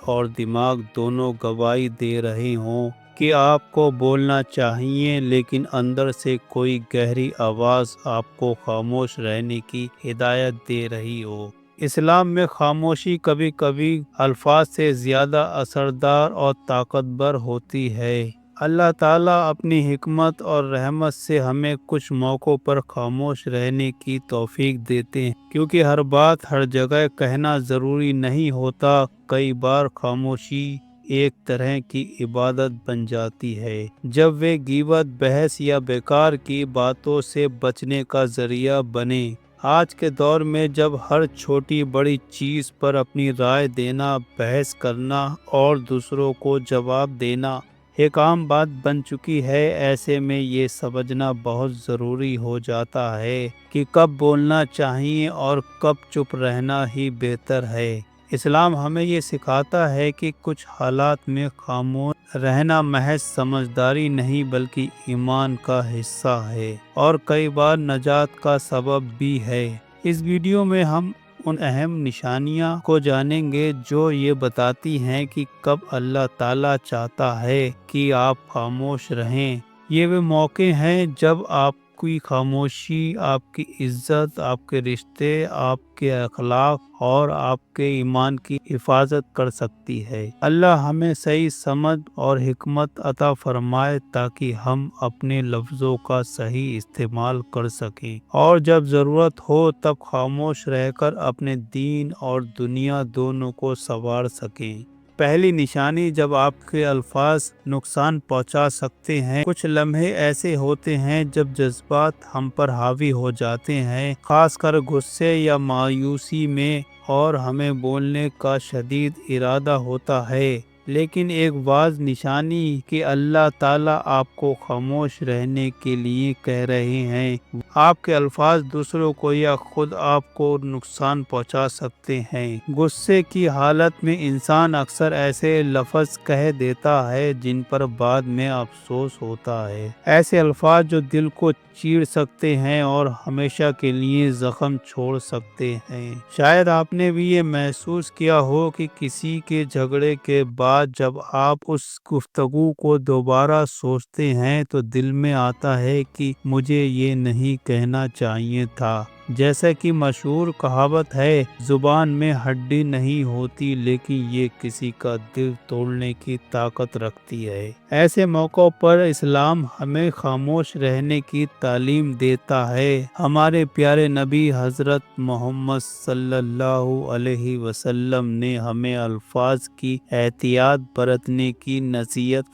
اور دماغ دونوں گواہی دے رہے ہوں کہ آپ کو بولنا چاہیے، لیکن اندر سے کوئی گہری آواز آپ کو خاموش رہنے کی ہدایت دے رہی ہو۔ اسلام میں خاموشی کبھی کبھی الفاظ سے زیادہ اثردار اور طاقتور ہوتی ہے۔ اللہ تعالیٰ اپنی حکمت اور رحمت سے ہمیں کچھ موقعوں پر خاموش رہنے کی توفیق دیتے ہیں، کیونکہ ہر بات ہر جگہ کہنا ضروری نہیں ہوتا۔ کئی بار خاموشی ایک طرح کی عبادت بن جاتی ہے، جب وہ غیبت، بحث یا بیکار کی باتوں سے بچنے کا ذریعہ بنے۔ آج کے دور میں جب ہر چھوٹی بڑی چیز پر اپنی رائے دینا، بحث کرنا اور دوسروں کو جواب دینا ایک عام بات بن چکی ہے، ایسے میں یہ سمجھنا بہت ضروری ہو جاتا ہے کہ کب بولنا چاہیے اور کب چپ رہنا ہی بہتر ہے۔ اسلام ہمیں یہ سکھاتا ہے کہ کچھ حالات میں خاموش رہنا محض سمجھداری نہیں بلکہ ایمان کا حصہ ہے اور کئی بار نجات کا سبب بھی ہے۔ اس ویڈیو میں ہم ان اہم نشانیاں کو جانیں گے جو یہ بتاتی ہیں کہ کب اللہ تعالیٰ چاہتا ہے کہ آپ خاموش رہیں۔ یہ وہ موقع ہیں جب آپ کی خاموشی آپ کی عزت، آپ کے رشتے، آپ کے اخلاق اور آپ کے ایمان کی حفاظت کر سکتی ہے۔ اللہ ہمیں صحیح سمجھ اور حکمت عطا فرمائے تاکہ ہم اپنے لفظوں کا صحیح استعمال کر سکیں اور جب ضرورت ہو تب خاموش رہ کر اپنے دین اور دنیا دونوں کو سنوار سکیں۔ پہلی نشانی، جب آپ کے الفاظ نقصان پہنچا سکتے ہیں۔ کچھ لمحے ایسے ہوتے ہیں جب جذبات ہم پر حاوی ہو جاتے ہیں، خاص کر غصے یا مایوسی میں، اور ہمیں بولنے کا شدید ارادہ ہوتا ہے، لیکن ایک واضح نشانی کہ اللہ تعالیٰ آپ کو خاموش رہنے کے لیے کہہ رہے ہیں۔ آپ کے الفاظ دوسروں کو یا خود آپ کو نقصان پہنچا سکتے ہیں۔ غصے کی حالت میں انسان اکثر ایسے لفظ کہہ دیتا ہے جن پر بعد میں افسوس ہوتا ہے، ایسے الفاظ جو دل کو چیر سکتے ہیں اور ہمیشہ کے لیے زخم چھوڑ سکتے ہیں۔ شاید آپ نے بھی یہ محسوس کیا ہو کہ کسی کے جھگڑے کے بعد جب آپ اس گفتگو کو دوبارہ سوچتے ہیں تو دل میں آتا ہے کہ مجھے یہ نہیں کہنا چاہیے تھا۔ جیسا کہ مشہور کہاوت ہے، زبان میں ہڈی نہیں ہوتی لیکن یہ کسی کا دل توڑنے کی طاقت رکھتی ہے۔ ایسے موقعوں پر اسلام ہمیں خاموش رہنے کی تعلیم دیتا ہے۔ ہمارے پیارے نبی حضرت محمد صلی اللہ علیہ وسلم نے ہمیں الفاظ کی احتیاط برتنے کی نصیحت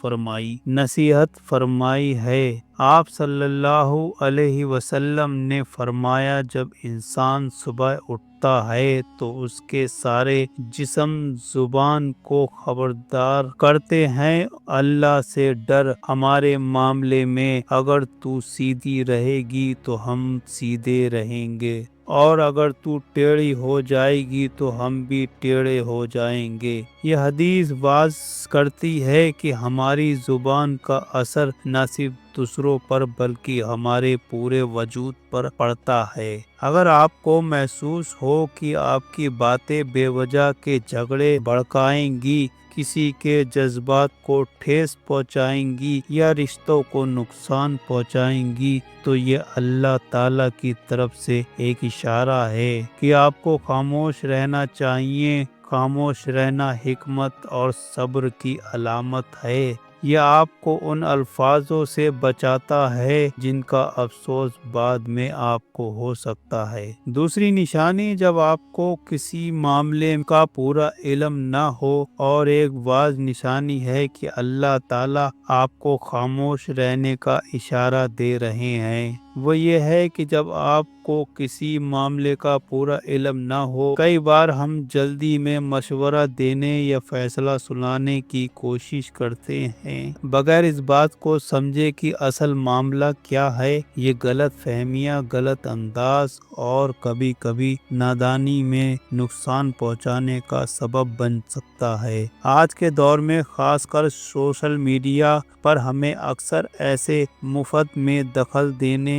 فرمائی ہے۔ آپ صلی اللہ علیہ وسلم نے فرمایا، جب انسان صبح اٹھتا ہے تو اس کے سارے جسم زبان کو خبردار کرتے ہیں، اللہ سے ڈر ہمارے معاملے میں، اگر تو سیدھی رہے گی تو ہم سیدھے رہیں گے، اور اگر تو ٹیڑھی ہو جائے گی تو ہم بھی ٹیڑھے ہو جائیں گے۔ یہ حدیث واضح کرتی ہے کہ ہماری زبان کا اثر نہ صرف دوسروں پر بلکہ ہمارے پورے وجود پر پڑتا ہے۔ اگر آپ کو محسوس ہو کہ آپ کی باتیں بے وجہ کے جھگڑے بھڑکائیں گی، کسی کے جذبات کو ٹھیس پہنچائیں گی یا رشتوں کو نقصان پہنچائیں گی، تو یہ اللہ تعالیٰ کی طرف سے ایک اشارہ ہے کہ آپ کو خاموش رہنا چاہیے۔ خاموش رہنا حکمت اور صبر کی علامت ہے۔ یہ آپ کو ان الفاظوں سے بچاتا ہے جن کا افسوس بعد میں آپ کو ہو سکتا ہے۔ دوسری نشانی، جب آپ کو کسی معاملے کا پورا علم نہ ہو، اور ایک واضح نشانی ہے کہ اللہ تعالیٰ آپ کو خاموش رہنے کا اشارہ دے رہے ہیں، وہ یہ ہے کہ جب آپ کو کسی معاملے کا پورا علم نہ ہو، کئی بار ہم جلدی میں مشورہ دینے یا فیصلہ سنانے کی کوشش کرتے ہیں بغیر اس بات کو سمجھے کہ اصل معاملہ کیا ہے۔ یہ غلط فہمیاں، غلط انداز اور کبھی کبھی نادانی میں نقصان پہنچانے کا سبب بن سکتا ہے۔ آج کے دور میں خاص کر سوشل میڈیا پر ہمیں اکثر ایسے مفت میں دخل دینے